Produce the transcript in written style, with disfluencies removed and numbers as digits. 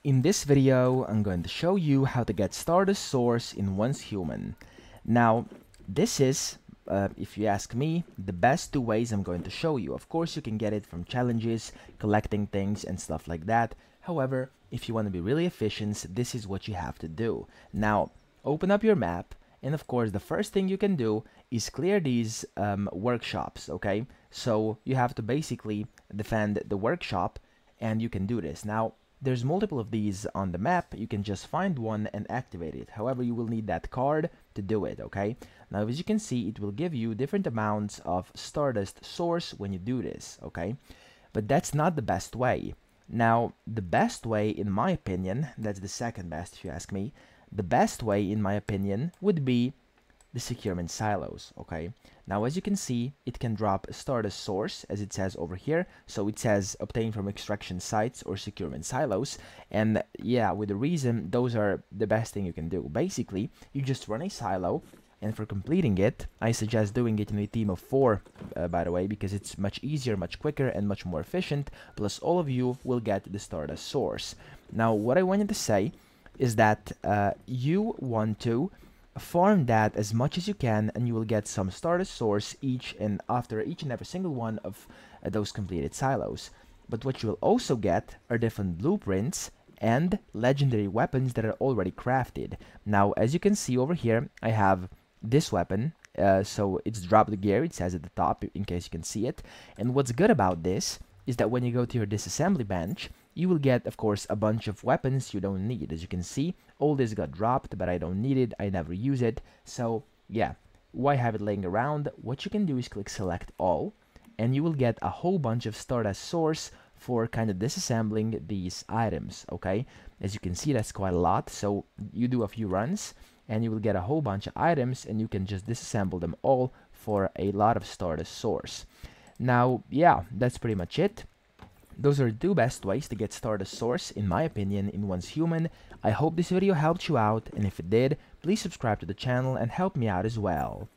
In this video, I'm going to show you how to get Stardust Source in Once Human. Now, this is, if you ask me, the best two ways I'm going to show you. Of course, you can get it from challenges, collecting things, and stuff like that. However, if you want to be really efficient, this is what you have to do. Now, open up your map, and of course, the first thing you can do is clear these workshops, okay? So, you have to basically defend the workshop, and you can do this. Now, there's multiple of these on the map. You can just find one and activate it. However, you will need that card to do it, okay? Now, as you can see, it will give you different amounts of Stardust Source when you do this, okay? But that's not the best way. Now, the best way, in my opinion, that's the second best if you ask me, the best way, in my opinion, would be the securement silos, okay? Now, as you can see, it can drop Stardust Source, as it says over here. So it says obtained from extraction sites or securement silos. And yeah, with the reason, those are the best thing you can do. Basically, you just run a silo, and for completing it, I suggest doing it in a team of 4, by the way, because it's much easier, much quicker, and much more efficient. Plus, all of you will get the Stardust Source. Now, what I wanted to say is that you want to farm that as much as you can, and you will get some Stardust Source after each and every single one of those completed silos. But what you will also get are different blueprints and legendary weapons that are already crafted. Now, as you can see over here, I have this weapon. So it's dropped gear, it says at the top, in case you can see it. And what's good about this is that when you go to your disassembly bench, you will get, of course, a bunch of weapons you don't need. As you can see, all this got dropped, but I don't need it, I never use it. So, yeah, why have it laying around? What you can do is click Select All, and you will get a whole bunch of Stardust Source for kind of disassembling these items, okay? As you can see, that's quite a lot, so you do a few runs, and you will get a whole bunch of items, and you can just disassemble them all for a lot of Stardust Source. Now, yeah, that's pretty much it. Those are the 2 best ways to get Stardust Source, in my opinion, in Once Human. I hope this video helped you out, and if it did, please subscribe to the channel and help me out as well.